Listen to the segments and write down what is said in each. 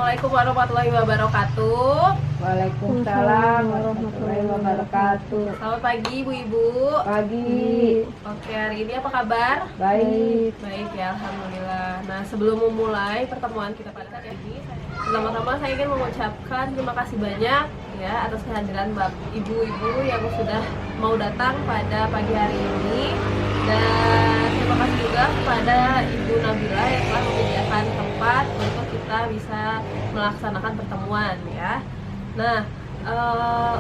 Assalamualaikum warahmatullahi wabarakatuh. Waalaikumsalam warahmatullahi wabarakatuh. Selamat pagi Ibu-ibu. Pagi. Oke, hari ini apa kabar? Baik. Baik ya, alhamdulillah. Nah, sebelum memulai pertemuan kita pada hari ini, pertama-tama saya ingin mengucapkan terima kasih banyak ya atas kehadiran ibu-ibu yang sudah mau datang pada pagi hari ini. Dan terima kasih juga kepada Ibu Nabila yang telah menyediakan tempat untuk kita bisa melaksanakan pertemuan ya. Nah,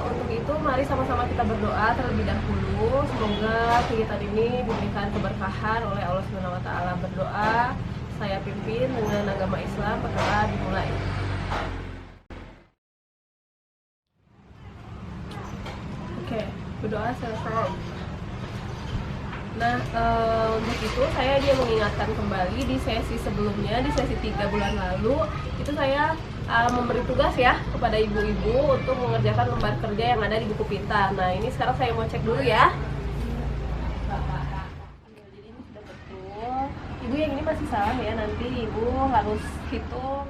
untuk itu mari sama-sama kita berdoa terlebih dahulu. Semoga kegiatan ini diberikan keberkahan oleh Allah Subhanahu wa taala. Berdoa saya pimpin dengan agama Islam, perkara dimulai. Oke, berdoa selesai. Nah, untuk itu saya dia mengingatkan kembali di sesi sebelumnya, di sesi 3 bulan lalu, itu saya memberi tugas ya kepada ibu-ibu untuk mengerjakan lembar kerja yang ada di buku pintar. Nah, ini sekarang saya mau cek dulu ya. Jadi ini sudah betul. Ibu yang ini masih salah ya, nanti ibu harus hitung.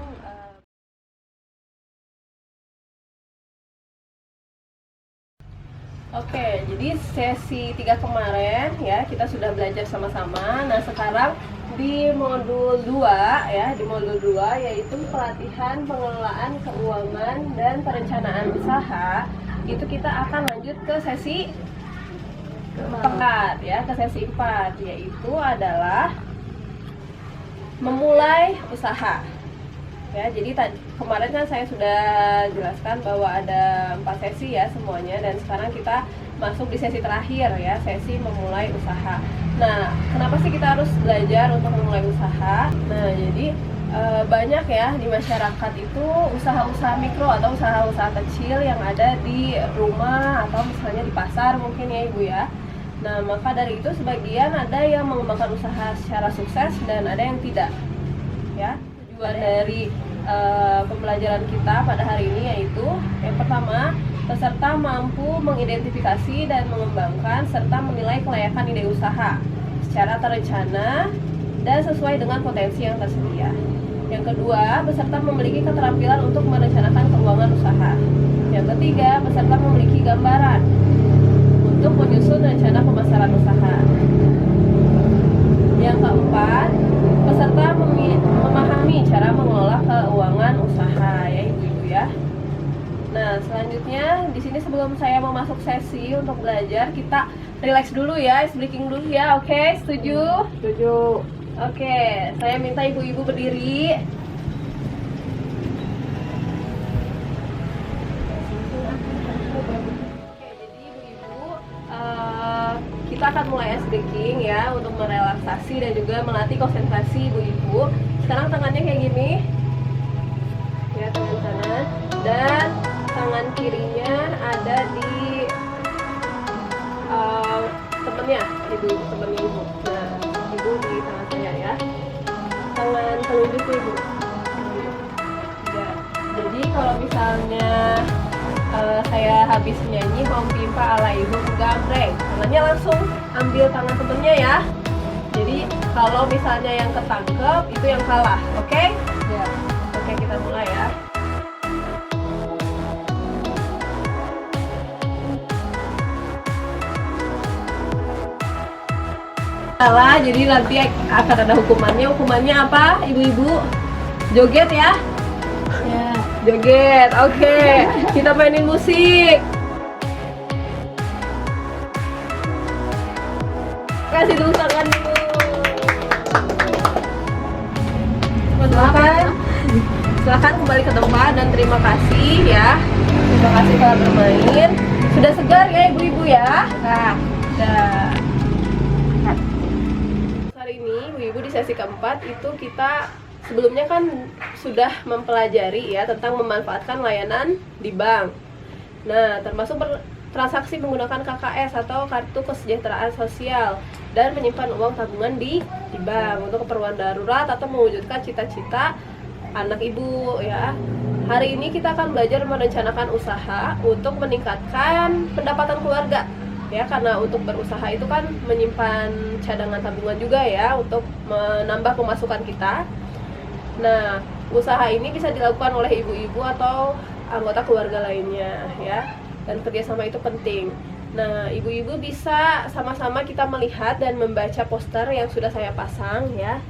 Oke, jadi sesi 3 kemarin ya kita sudah belajar sama-sama. Nah, sekarang di modul 2 ya, di modul 2 yaitu pelatihan pengelolaan keuangan dan perencanaan usaha. Itu kita akan lanjut ke sesi 4 ya, ke sesi 4 yaitu adalah memulai usaha. Ya, jadi kemarin kan saya sudah jelaskan bahwa ada 4 sesi ya semuanya, dan sekarang kita masuk di sesi terakhir ya, sesi memulai usaha. Nah, kenapa sih kita harus belajar untuk memulai usaha? Nah, jadi banyak ya di masyarakat itu usaha-usaha mikro atau usaha-usaha kecil yang ada di rumah atau misalnya di pasar mungkin ya Ibu ya. Nah, maka dari itu sebagian ada yang mengembangkan usaha secara sukses dan ada yang tidak ya. Tujuan dari pembelajaran kita pada hari ini yaitu yang pertama, peserta mampu mengidentifikasi dan mengembangkan serta menilai kelayakan ide usaha secara terencana dan sesuai dengan potensi yang tersedia. Yang kedua, peserta memiliki keterampilan untuk merencanakan keuangan usaha. Yang ketiga, peserta memiliki gambaran untuk menyusun rencana pemasaran usaha. Yang keempat, peserta memahami cara mengelola keuangan usaha ya Ibu-ibu ya. Nah, selanjutnya di sini sebelum saya mau masuk sesi untuk belajar, kita relax dulu ya, ice breaking dulu ya. Oke, setuju? Setuju. Oke, saya minta ibu-ibu berdiri. Kita akan mulai ice breaking ya untuk merelaksasi dan juga melatih konsentrasi ibu-ibu. Sekarang tangannya kayak gini ya, tangan kanan, dan tangan kirinya ada di temennya ibu, temennya ibu. Nah, ibu di tangan saya ya, tangan telunjuk ibu ya. Jadi kalau misalnya saya habis nyanyi Hom Pimpa ala ibu gambreng, tangannya langsung ambil tangan temennya ya. Jadi kalau misalnya yang ketangkep itu yang kalah, oke? Ya. Oke, kita mulai ya. Salah, jadi nanti akan ada hukumannya. Hukumannya apa, ibu-ibu? Joget ya? Ya. Joget, oke. Kita mainin musik. Kasih tepuk tangan dulu. Silakan kembali ke tempat dan terima kasih ya. Terima kasih telah bermain. Sudah segar ya ibu-ibu ya? Nah, sudah. Hari ini ibu-ibu di sesi keempat itu kita sebelumnya kan sudah mempelajari ya tentang memanfaatkan layanan di bank. Nah, termasuk transaksi menggunakan KKS atau kartu kesejahteraan sosial dan menyimpan uang tabungan di bank untuk keperluan darurat atau mewujudkan cita-cita anak ibu ya. Hari ini kita akan belajar merencanakan usaha untuk meningkatkan pendapatan keluarga ya, karena untuk berusaha itu kan menyimpan cadangan tabungan juga ya untuk menambah pemasukan kita. Nah, usaha ini bisa dilakukan oleh ibu-ibu atau anggota keluarga lainnya ya, dan kerjasama itu penting. Nah, ibu-ibu bisa sama-sama kita melihat dan membaca poster yang sudah saya pasang ya.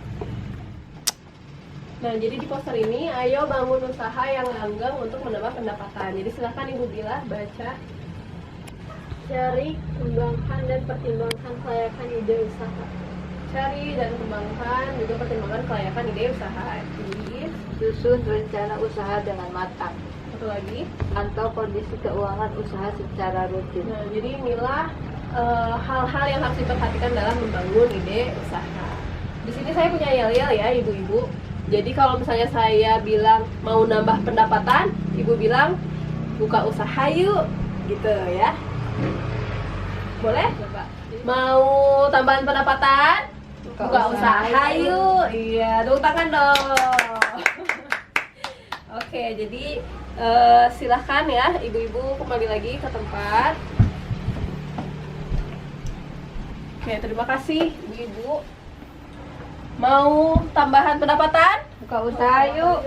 Nah, jadi di poster ini, ayo bangun usaha yang langgeng untuk menambah pendapatan. Jadi silahkan Ibu Bila baca. Cari, kembangkan, dan pertimbangkan kelayakan ide usaha. Cari dan kembangkan, juga pertimbangkan kelayakan ide usaha. Jadi, Susun rencana usaha dengan matang. satu lagi. Pantau kondisi keuangan usaha secara rutin. Nah, jadi inilah hal-hal yang harus diperhatikan dalam membangun ide usaha. Di sini saya punya yel-yel ya, ibu-ibu. Jadi kalau misalnya saya bilang mau nambah pendapatan, ibu bilang buka usaha yuk, gitu ya. Boleh? Mau tambahan pendapatan? Buka usaha yuk. Iya, tepuk tangan dong. Oke, jadi silahkan ya ibu-ibu kembali lagi ke tempat. Oke, terima kasih ibu-ibu. Mau tambahan pendapatan? Buka usaha yuk.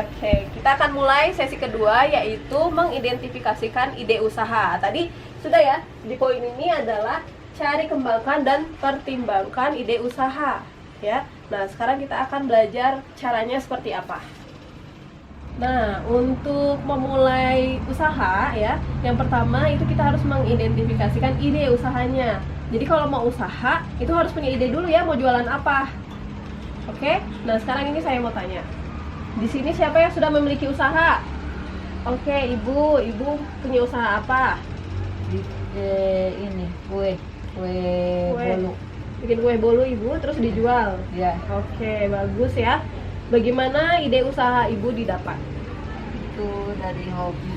Oke. Kita akan mulai sesi kedua, yaitu mengidentifikasikan ide usaha. Tadi sudah ya, di poin ini adalah cari, kembangkan, dan pertimbangkan ide usaha ya. Nah, sekarang kita akan belajar caranya seperti apa. Nah, untuk memulai usaha ya, yang pertama itu kita harus mengidentifikasikan ide usahanya. Jadi kalau mau usaha, itu harus punya ide dulu ya, mau jualan apa. Oke, nah sekarang ini saya mau tanya. Di sini siapa yang sudah memiliki usaha? Oke, ibu punya usaha apa? Ini kue bolu. Bikin kue bolu ibu, terus dijual. Ya, Oke, bagus ya. Bagaimana ide usaha ibu didapat? itu dari hobi.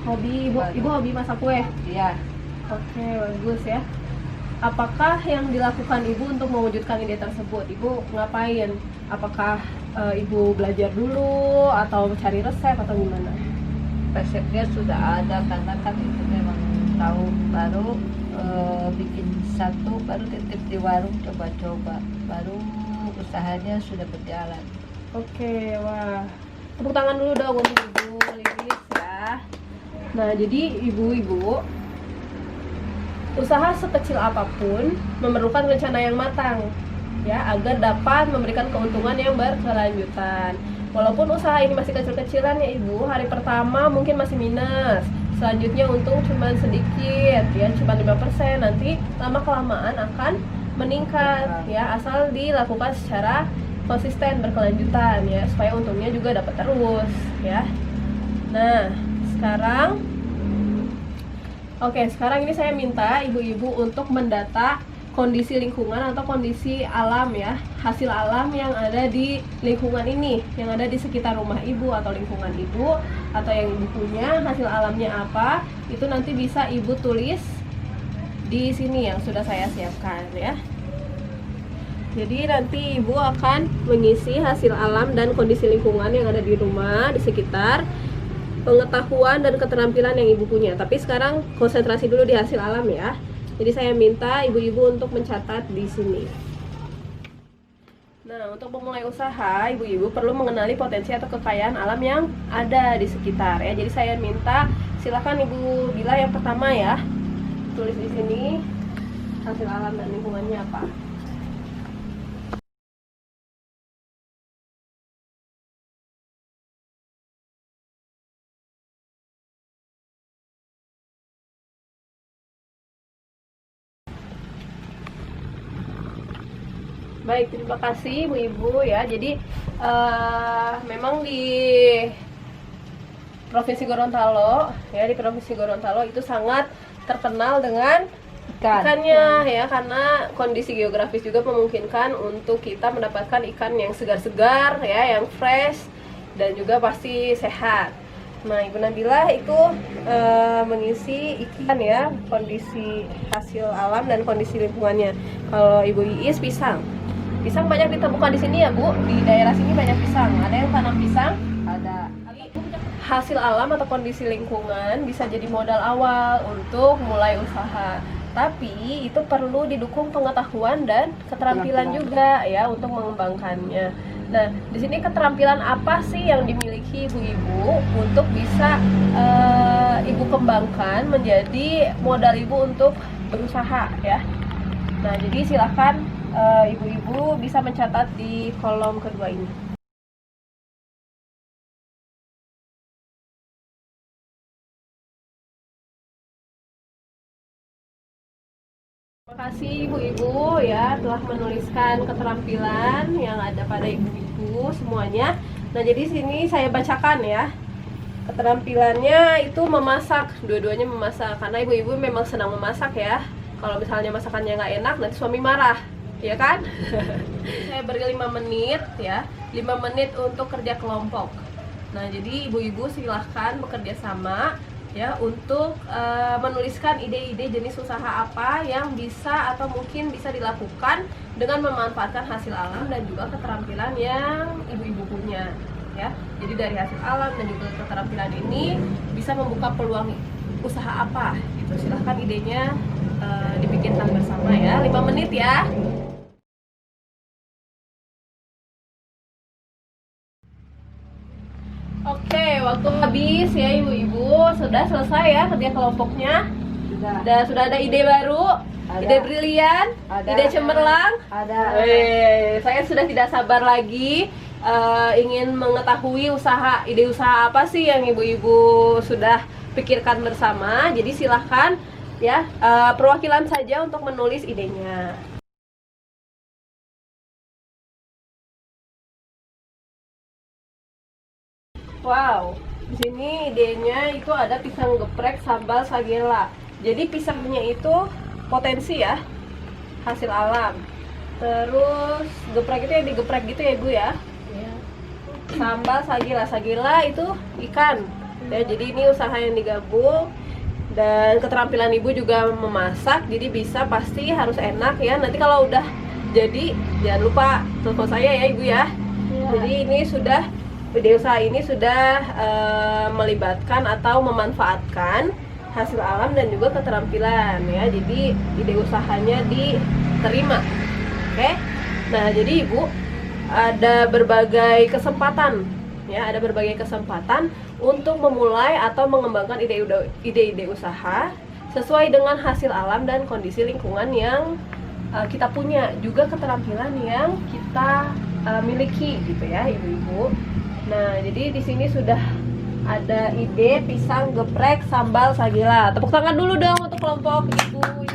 Hobi ibu hobi masak kue. Ya, Oke, bagus ya. Apakah yang dilakukan ibu untuk mewujudkan ide tersebut? Ibu ngapain? Apakah ibu belajar dulu atau cari resep atau gimana? resepnya sudah ada karena kan itu memang tahu, baru bikin satu, baru titip di warung, coba-coba, baru usahanya sudah berjalan. Oke, wah. Tepuk tangan dulu dong untuk ibu Lilis ya. Nah, jadi ibu-ibu, usaha sekecil apapun memerlukan rencana yang matang ya, agar dapat memberikan keuntungan yang berkelanjutan. Walaupun usaha ini masih kecil-kecilan ya ibu, hari pertama mungkin masih minus, selanjutnya untung cuma sedikit ya, cuma 5%, nanti lama-kelamaan akan meningkat ya, asal dilakukan secara konsisten, berkelanjutan ya, supaya untungnya juga dapat terus ya. Nah, sekarang ini saya minta ibu-ibu untuk mendata kondisi lingkungan atau kondisi alam ya, hasil alam yang ada di lingkungan ini, yang ada di sekitar rumah ibu atau lingkungan ibu atau yang ibu punya, hasil alamnya apa, itu nanti bisa ibu tulis di sini yang sudah saya siapkan ya. Jadi nanti ibu akan mengisi hasil alam dan kondisi lingkungan yang ada di rumah, di sekitar, pengetahuan dan keterampilan yang ibu punya. Tapi sekarang konsentrasi dulu di hasil alam ya. Jadi saya minta ibu-ibu untuk mencatat di sini. Nah, untuk memulai usaha, ibu-ibu perlu mengenali potensi atau kekayaan alam yang ada di sekitar ya. Jadi saya minta silakan Ibu Bila yang pertama ya. Tulis di sini hasil alam dan lingkungannya apa. Baik, terima kasih ibu-ibu ya. Jadi memang di Provinsi Gorontalo ya, di Provinsi Gorontalo itu sangat terkenal dengan ikannya ya, karena kondisi geografis juga memungkinkan untuk kita mendapatkan ikan yang segar-segar ya, yang fresh dan juga pasti sehat. Nah, Ibu Nabila itu mengisi ikan ya, kondisi hasil alam dan kondisi lingkungannya. Kalau Ibu Iis pisang banyak ditemukan di sini ya Bu, di daerah sini banyak pisang. Ada yang tanam pisang? Ada. Hasil alam atau kondisi lingkungan bisa jadi modal awal untuk mulai usaha. Tapi itu perlu didukung pengetahuan dan keterampilan juga ya untuk mengembangkannya. Nah, di sini keterampilan apa sih yang dimiliki ibu-ibu untuk bisa ibu kembangkan menjadi modal ibu untuk berusaha ya. Nah, jadi silakan ibu-ibu bisa mencatat di kolom kedua ini. Terima kasih ibu-ibu ya telah menuliskan keterampilan yang ada pada ibu-ibu semuanya. Nah, jadi sini saya bacakan ya. Keterampilannya itu memasak, dua-duanya memasak karena ibu-ibu memang senang memasak ya. Kalau misalnya masakannya nggak enak nanti suami marah, ya kan? Saya beri 5 menit ya, 5 menit untuk kerja kelompok. Nah, jadi ibu-ibu silahkan bekerja sama ya untuk menuliskan ide-ide jenis usaha apa yang bisa atau mungkin bisa dilakukan dengan memanfaatkan hasil alam dan juga keterampilan yang ibu-ibu punya ya. Jadi dari hasil alam dan juga keterampilan ini bisa membuka peluang usaha apa gitu. Silahkan idenya dipikirkan bersama ya. 5 menit ya. Oke, waktu habis ya ibu-ibu. Sudah selesai ya kerja kelompoknya. Sudah ada ide baru, ide brilian, ide cemerlang. Ada. Saya sudah tidak sabar lagi ingin mengetahui ide usaha apa sih yang ibu-ibu sudah pikirkan bersama. Jadi silahkan ya perwakilan saja untuk menulis idenya. Wow, di sini idenya itu ada pisang geprek sambal sagela. Jadi pisangnya itu potensi ya, hasil alam. Terus geprek itu yang digeprek gitu ya ibu ya. Sambal sagela itu ikan. Ya, jadi ini usaha yang digabung dan keterampilan ibu juga memasak. Jadi bisa pasti harus enak ya. Nanti kalau udah jadi jangan lupa telepon saya ya ibu ya. Jadi ini sudah ide usaha ini sudah melibatkan atau memanfaatkan hasil alam dan juga keterampilan ya. Jadi ide usahanya diterima. Oke. Nah, jadi ibu ada berbagai kesempatan ya, ada berbagai kesempatan untuk memulai atau mengembangkan ide-ide usaha sesuai dengan hasil alam dan kondisi lingkungan yang kita punya, juga keterampilan yang kita miliki gitu ya ibu-ibu. Nah, jadi di sini sudah ada ide pisang geprek sambal sagela. Tepuk tangan dulu dong untuk kelompok ibu ini.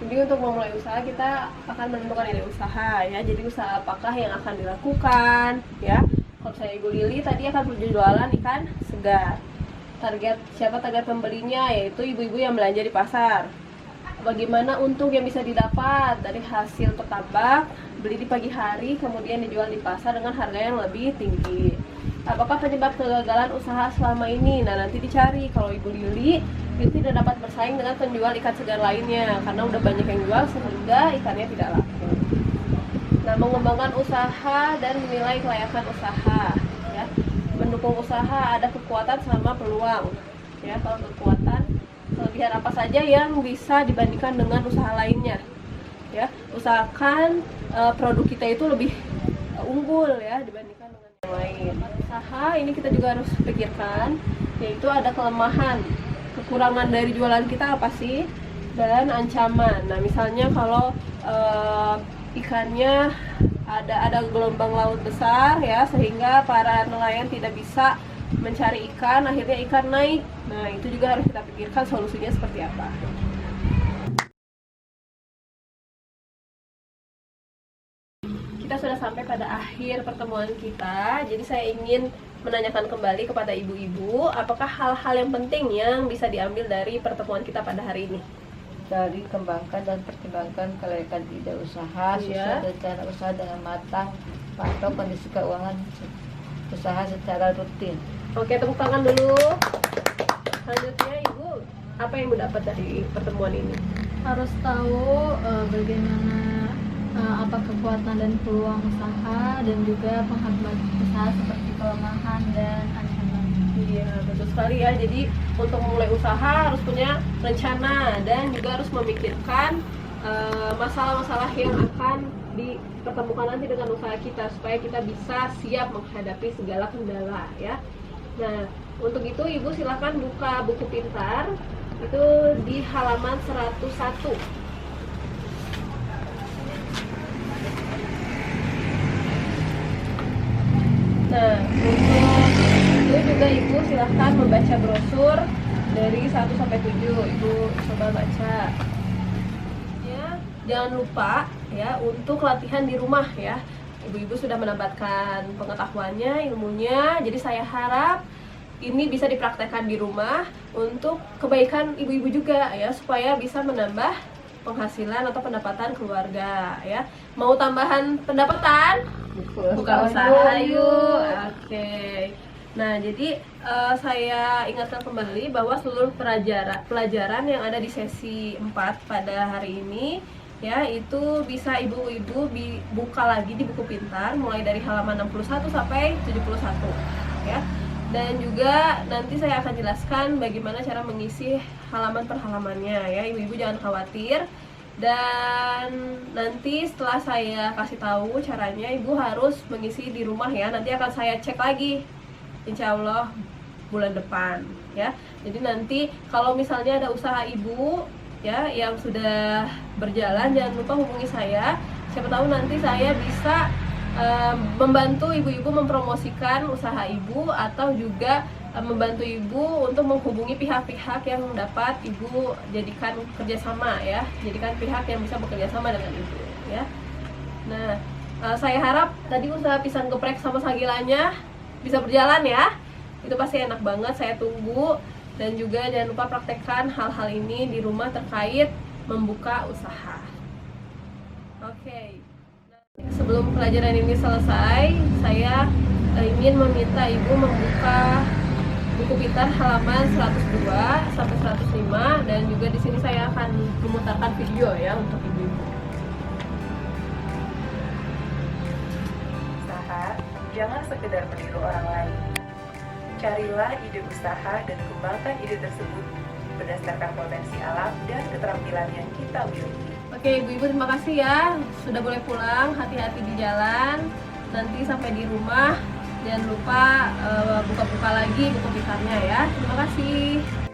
Jadi untuk memulai usaha kita akan menentukan ide usaha ya. Jadi usaha apakah yang akan dilakukan ya. Kalau saya Ibu Lili tadi akan berjualan ikan segar. Siapa target pembelinya, yaitu ibu-ibu yang belanja di pasar. Bagaimana untung yang bisa didapat dari hasil petambak, beli di pagi hari kemudian dijual di pasar dengan harga yang lebih tinggi. Apakah penyebab kegagalan usaha selama ini? Nah, nanti dicari. Kalau Ibu Lili itu tidak dapat bersaing dengan penjual ikan segar lainnya karena udah banyak yang jual sehingga ikannya tidak laku. Nah, mengembangkan usaha dan menilai kelayakan usaha ya. Mendukung usaha ada kekuatan sama peluang ya. Kalau kekuatan, kelebihan apa saja yang bisa dibandingkan dengan usaha lainnya ya. Usahakan produk kita itu lebih unggul ya dibandingkan dengan yang lain. Usaha ini kita juga harus pikirkan, yaitu ada kelemahan, kekurangan dari jualan kita apa sih, dan ancaman. Nah, misalnya kalau ikannya ada gelombang laut besar ya, sehingga para nelayan tidak bisa mencari ikan, akhirnya ikan naik. Nah, itu juga harus kita pikirkan solusinya seperti apa. Kita sudah sampai pada akhir pertemuan kita. Jadi saya ingin menanyakan kembali kepada ibu-ibu, apakah hal-hal yang penting yang bisa diambil dari pertemuan kita pada hari ini? Dari kembangkan dan pertimbangkan kelayakan ide usaha, sesuai rencana usaha dengan matang, pantau kondisi keuangan usaha secara rutin. Oke, tepuk tangan dulu. Selanjutnya Ibu, apa yang Ibu dapat dari pertemuan ini? Harus tahu bagaimana apa kekuatan dan peluang usaha dan juga penghambat usaha seperti kelemahan dan ancaman. Iya, betul sekali ya. Jadi untuk memulai usaha harus punya rencana dan juga harus memikirkan masalah-masalah yang akan dipertemukan nanti dengan usaha kita, supaya kita bisa siap menghadapi segala kendala ya. Nah, untuk itu Ibu silakan buka buku pintar itu di halaman 101. Nah, untuk itu juga Ibu silahkan membaca brosur dari 1 sampai 7. Ibu coba baca. Ya, jangan lupa ya untuk latihan di rumah ya. Ibu-ibu sudah mendapatkan pengetahuannya, ilmunya. Jadi saya harap ini bisa dipraktekkan di rumah untuk kebaikan ibu-ibu juga ya, supaya bisa menambah penghasilan atau pendapatan keluarga ya. Mau tambahan pendapatan? Buka usaha yuk. Oke. Nah, jadi saya ingatkan kembali bahwa seluruh pelajaran yang ada di sesi 4 pada hari ini ya, itu bisa ibu-ibu buka lagi di buku pintar mulai dari halaman 61 sampai 71 ya. Dan juga nanti saya akan jelaskan bagaimana cara mengisi halaman per halamannya ya. Ibu-ibu jangan khawatir. Dan nanti setelah saya kasih tahu caranya, Ibu harus mengisi di rumah ya. Nanti akan saya cek lagi, insya Allah bulan depan ya. Jadi nanti kalau misalnya ada usaha Ibu ya yang sudah berjalan, jangan lupa hubungi saya. Siapa tahu nanti saya bisa membantu ibu-ibu mempromosikan usaha Ibu, atau juga membantu Ibu untuk menghubungi pihak-pihak yang dapat Ibu jadikan kerjasama ya, jadikan pihak yang bisa bekerja sama dengan Ibu ya. Nah, saya harap tadi usaha pisang geprek sama sagilanya bisa berjalan ya. Itu pasti enak banget, saya tunggu. Dan juga jangan lupa praktekkan hal-hal ini di rumah terkait membuka usaha. Oke. Sebelum pelajaran ini selesai, saya ingin meminta Ibu membuka buku pintar halaman 102 sampai 105, dan juga di sini saya akan memutarkan video ya untuk ibu-ibu. Usaha jangan sekedar meniru orang lain. Carilah ide usaha dan kembangkan ide tersebut berdasarkan potensi alam dan keterampilan yang kita miliki. Oke, ibu-ibu terima kasih ya. Sudah boleh pulang, hati-hati di jalan. Nanti sampai di rumah jangan lupa buka-buka lagi buku pintarnya ya. Terima kasih.